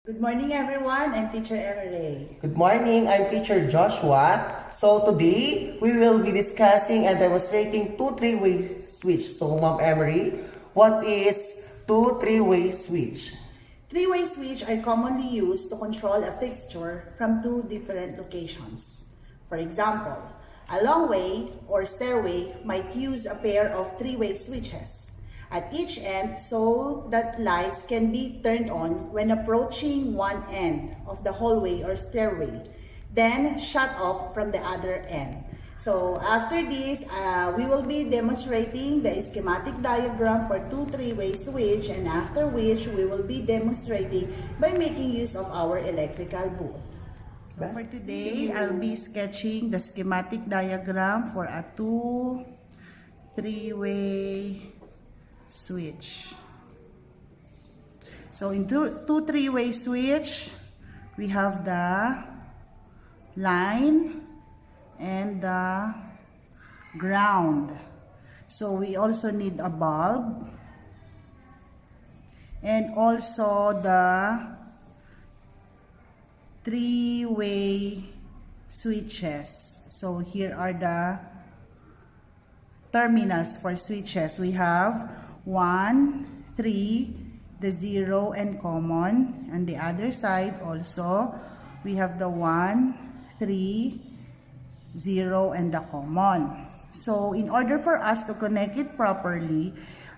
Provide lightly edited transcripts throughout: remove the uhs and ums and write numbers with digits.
Good morning everyone, I'm Teacher Emery. Good morning, I'm Teacher Joshua. So today, we will be discussing and demonstrating two three-way switch. So Ma'am Emery, what is two three-way switch? Three-way switch are commonly used to control a fixture from two different locations. For example, a long way or stairway might use a pair of three-way switches at each end so that lights can be turned on when approaching one end of the hallway or stairway, then shut off from the other end. So after this, we will be demonstrating the schematic diagram for two three-way switch, and after which we will be demonstrating by making use of our electrical booth. So for today, I'll be sketching the schematic diagram for a two three-way switch. So in two three-way switch, we have the line and the ground. So we also need a bulb and also the three-way switches. So here are the terminals for switches. We have 1, 3, the 0 and common, and the other side also we have the 1, 3, 0 and the common. So in order for us to connect it properly,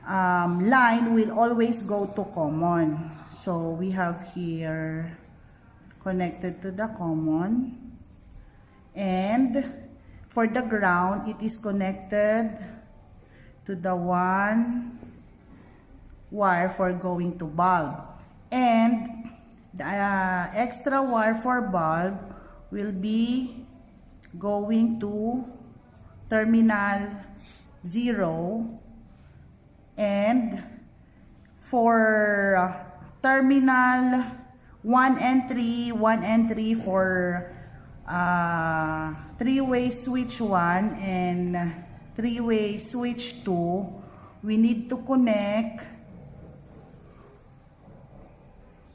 line will always go to common. So we have here connected to the common, and for the ground it is connected to the one wire for going to bulb, and the extra wire for bulb will be going to terminal 0, and for terminal 1 and 3 for three-way switch 1 and three-way switch 2, we need to connect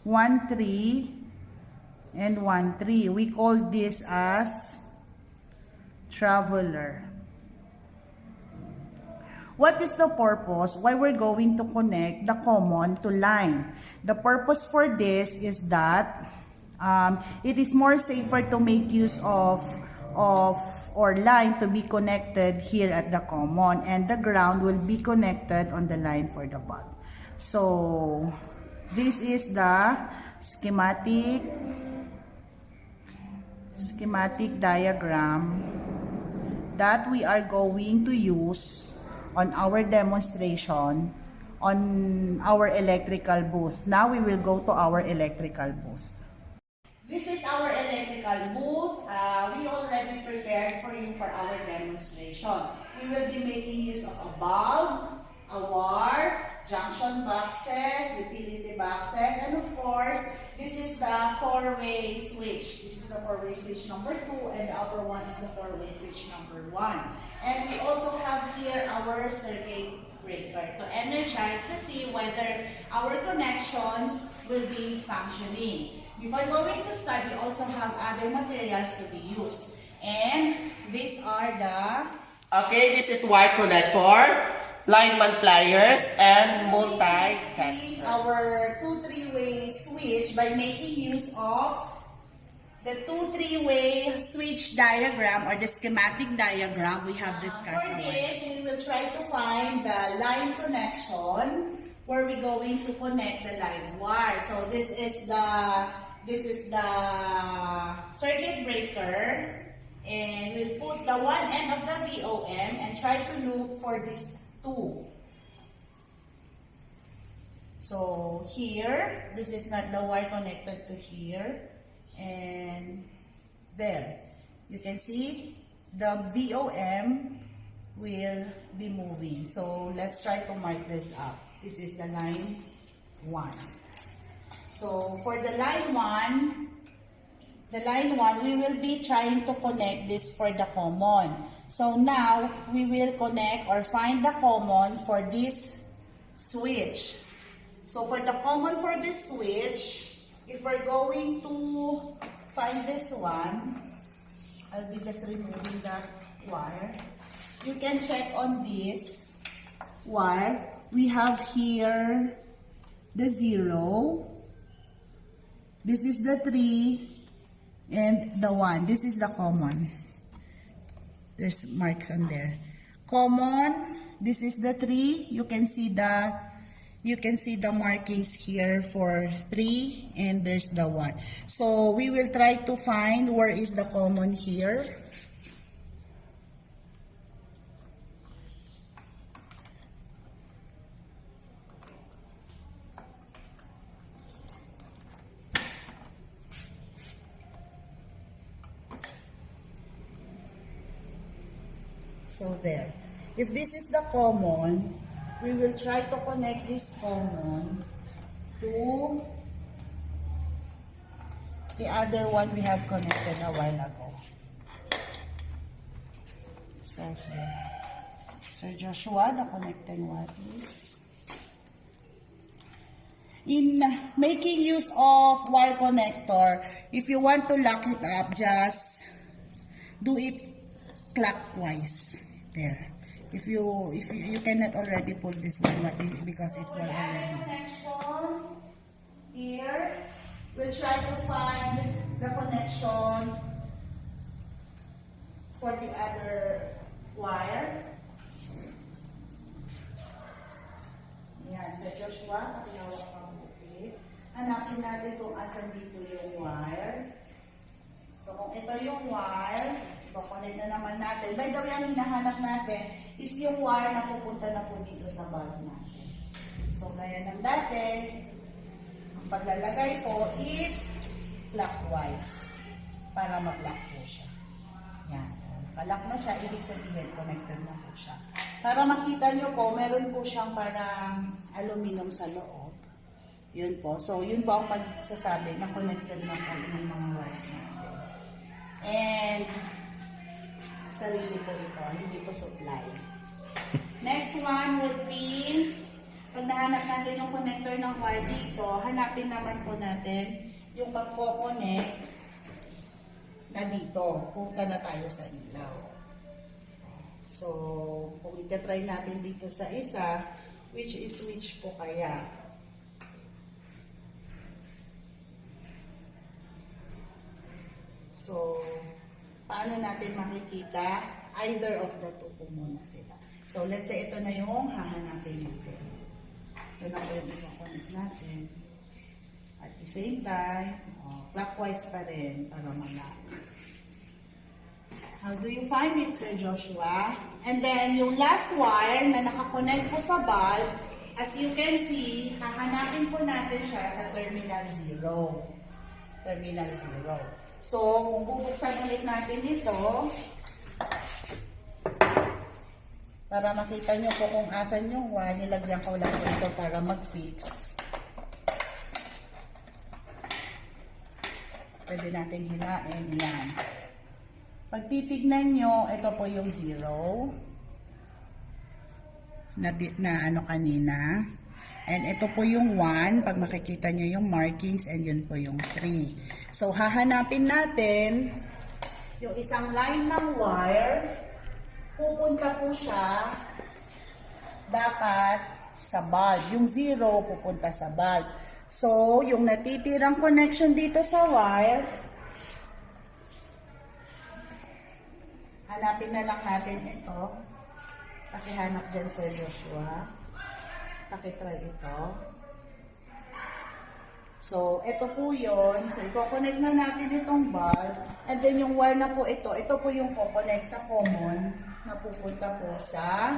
1, 3 and 1, 3. We call this as traveler. What is the purpose why we're going to connect the common to line? The purpose for this is that it is more safer to make use of or line to be connected here at the common, and the ground will be connected on the line for the bulb. So this is the schematic diagram that we are going to use on our demonstration on our electrical booth. Now we will go to our electrical booth. This is our electrical booth. We already prepared for you for our demonstration. We will be making use of a bulb, a wire, junction boxes, utility boxes, and of course, this is the four-way switch. This is the four-way switch number 2, and the upper one is the four-way switch number 1. And we also have here our circuit breaker to energize to see whether our connections will be functioning. Before going to start, we also have other materials to be used. And these are the... Okay, this is wire connector, lineman pliers, and multi-tester. Our two three-way switch by making use of the two three-way switch diagram or the schematic diagram we have discussed. For this, we will try to find the line connection where we're going to connect the live wire. So this is the circuit breaker, and we'll put the one end of the VOM and try to look for this 2. So here, this is not the wire connected to here, and there. You can see the VOM will be moving. So let's try to mark this up. This is the line 1. So for the line 1, we will be trying to connect this for the common. So now, we will connect or find the common for this switch. So for the common for this switch, if we're going to find this one, I'll be just removing the wire. You can check on this wire. We have here the 0. This is the 3 and the 1. This is the common. There's marks on there. Common, this is the 3. You can see the markings here for 3 and there's the 1. So we will try to find where is the common here. So there. If this is the common, we will try to connect this common to the other one we have connected a while ago. So here. Sir Joshua, the connecting wire please. In making use of wire connector, if you want to lock it up, just do it clockwise. There. If you cannot already pull this one because it's one already. Connection here. We'll try to find the connection for the other wire. Yan, sa Joshua, pakinawak ka mabuti. Hanapin natin kung asan dito yung wire. So kung ito yung wire, i-connect na naman natin. By the way, ang hinahanap natin is yung wire na pupunta na po dito sa bulb natin. So gaya ng dati, ang paglalagay po, it's clockwise para mag-lock po siya. Yan. Nakalock na siya, ibig sabihin connected na po siya. Para makita nyo po, meron po siyang parang aluminum sa loob. Yun po. So yun po ang magsasabi na connected na po ng mga wires natin. And sarili po ito, hindi po supply. Next one would be, pag nahanap natin yung connector ng wire dito, hanapin naman po natin yung pagko-connect na dito. Punta na tayo sa ilaw. So, kung itatry natin dito sa isa, which is which po kaya? So, paano natin makikita? Either of the two po muna sila. So, let's say ito na yung hahanapin natin. Ito na po yung i-connect natin. At the same time, clockwise pa rin para mag-lock. How do you find it, Sir Joshua? And then, yung last wire na nakakonect po sa bulb, as you can see, hahanapin po natin siya sa terminal 0. Terminal 0. So, kung bubuksan ulit natin ito, para makita nyo po kung asan yung wire, nilagyan ko lang po ito para mag-fix. Pwede natin hilain. Yan. Pag titignan nyo, ito po yung 0 na ano kanina. And ito po yung 1, pag makikita nyo yung markings, and yun po yung 3. So, hahanapin natin yung isang line ng wire. Pupunta po siya dapat sa bulb. Yung 0 pupunta sa bulb. So, yung natitirang connection dito sa wire, hanapin na lang natin ito. Pakihanap dyan, Sir Joshua. Pakitry ito. So, ito po yun. So, i-connect na natin itong bulb. And then, yung wire na po ito, ito po yung connect sa common na pupunta po sa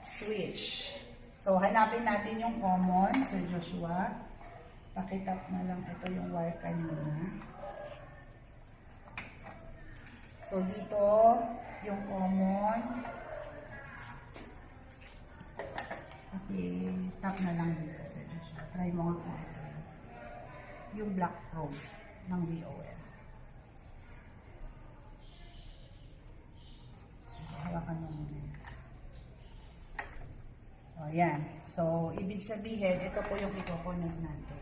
switch. So, hanapin natin yung common, Sir Joshua. Pakitap na lang ito yung wire kanina. So, dito, yung common. Okay, tap na lang dito, Sir Joshua. Try mo nga po. Yung black probe ng VOL. Hawakan mo muna. O, Ayan. So, ibig sabihin, ito po yung i-connect natin.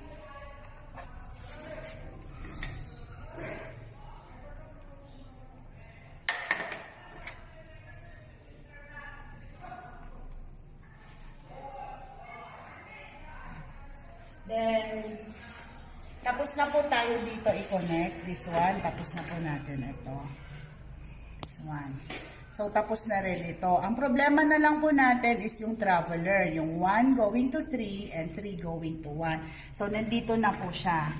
Then, tapos na po tayo dito i-connect. This one, tapos na po natin ito. This one. So, tapos na rin ito. Ang problema na lang po natin is yung traveler. Yung 1 going to 3 and 3 going to 1. So, nandito na po siya.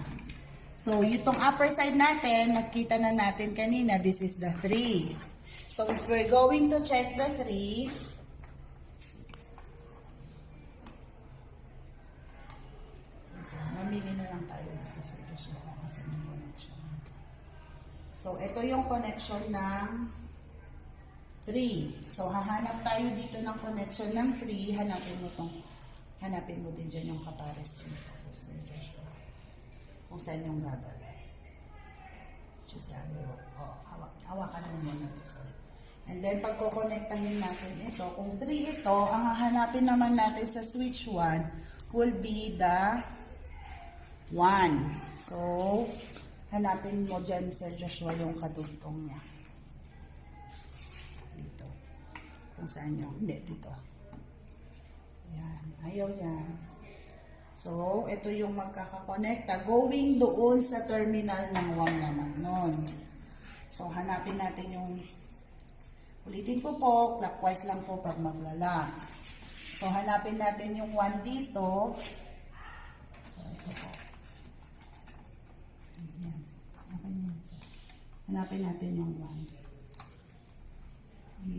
So, itong upper side natin, nakita na natin kanina, this is the 3. So, if we're going to check the 3, mamili na lang tayo dito sa gusto ko kasi yung connection natin. So, ito yung connection ng 3. So, hahanap tayo dito ng connection ng 3. Hanapin mo din dyan yung kapares dito. Kung saan yung gagawin. Just the other one. Hawakan mo muna ito, sir. And then, pag kukonektahin natin ito, kung 3 ito, ang hahanapin naman natin sa switch 1 will be the 1. So, hanapin mo dyan, Sir Joshua, yung kadugtong niya. Dito. Kung saan yung, hindi, dito. Yan. Ayaw yan. So, ito yung magkakakonekta. Going doon sa terminal ng 1 naman nun. So, hanapin natin yung, ulitin ko po, clockwise lang po pag maglalak. So, hanapin natin yung 1 dito. So, ito po. Ayan. Hanapin natin yung 1.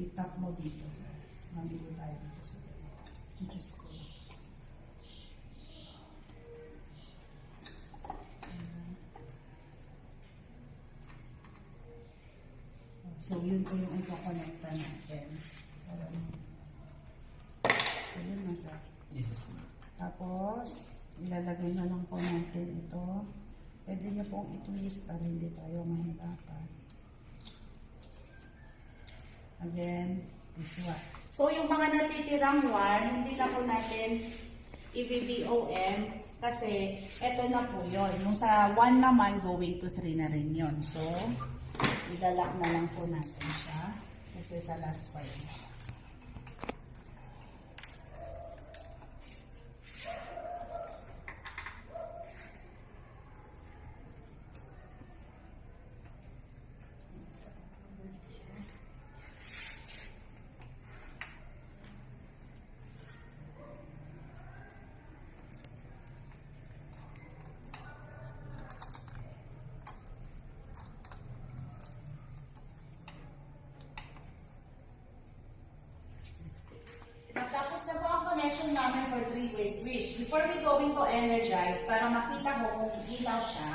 I-tap mo dito, sir. Mamili tayo dito sa choose ko. So, yun po yung ito-connecta natin. Ayun na, sir. Yes. Tapos, ilalagay na lang po natin ito. Pwede nyo pong i-twist para hindi tayo mahirapan. Again, this one. So, yung mga natitirang wire, hindi na po natin i-VVOM kasi ito na po yun. Yung sa 1 naman, going to 3 na rin yun. So, ilalak na lang po natin siya kasi sa last part na siya. Tapos na po ang connection namin for 3-way switch. Before we going to energize, para makita mo kung ilaw siya,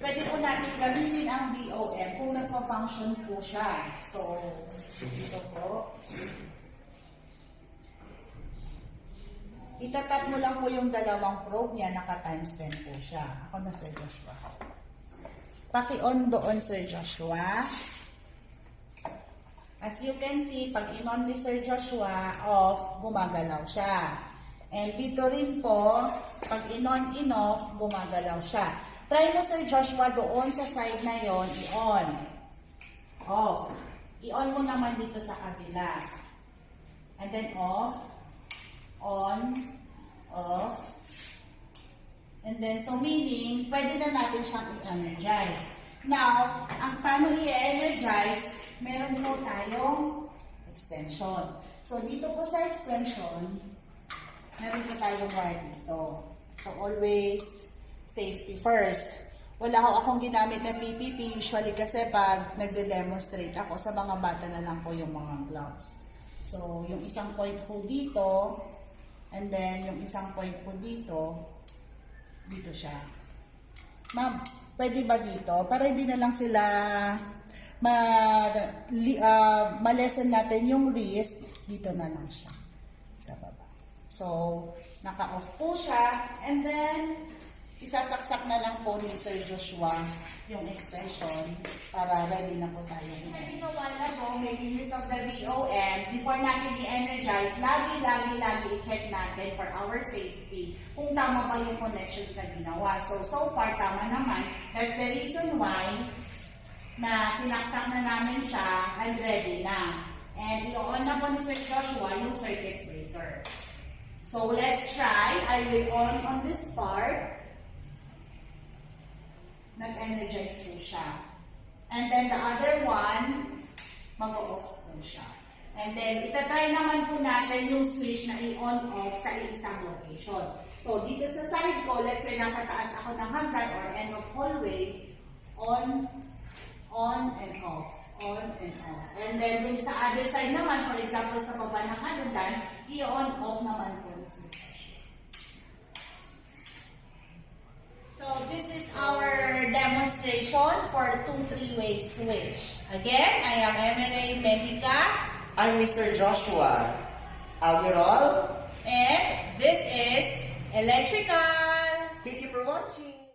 pwede po natin gamitin ang BOM kung nagpa-function po siya. So, dito po. Itatap mo lang po yung dalawang probe niya, naka times 10 po siya. Ako na, Sir Joshua. Paki-on doon, Sir Joshua. As you can see, pag in-on ni Sir Joshua, off, gumagalaw siya. And dito rin po, pag in-on, in-off, gumagalaw siya. Try mo, Sir Joshua, doon sa side na yon, i-on. Off. I-on mo naman dito sa kabila. And then off, on, off. And then, so meaning, pwede na natin siyang i-energize. Now, ang paano i-energize, meron po tayong extension. So, dito po sa extension, meron po tayong wire dito. So, always safety first. Wala akong ginamit na PPP usually kasi pag nagde-demonstrate ako sa mga bata na lang po yung mga gloves. So, yung isang point po dito, and then yung isang point po dito, dito siya. Ma'am, pwede ba dito? Para hindi na lang sila ma-lessen natin yung risk, dito na lang siya sa baba. So, naka-off po siya, and then isasaksak na lang po ni Sir Joshua yung extension para ready na po tayo. I think a while ago, making use of the VOM, before natin i-energize, lagi i-check natin for our safety kung tama ba yung connections na ginawa. So far, tama naman. That's the reason why na sinaksak na namin siya and ready na. And i-on na po ni Sir Joshua yung circuit breaker. So let's try. I will on this part. Nag-energize po siya. And then the other one, mag-off po siya. And then, itatry naman po natin yung switch na i-on-off sa isang location. So, dito sa side ko, let's say nasa taas ako ng hagdan or end of hallway, on and off. On and off. And then, dun sa other side naman, for example, sa baba ng hagdan, i-on-off naman po yung switch. So, this is our demonstration for 2-3-way switch. Again, I am Emery Medica. I'm Mr. Joshua Almirol. And this is Electrical. Thank you for watching.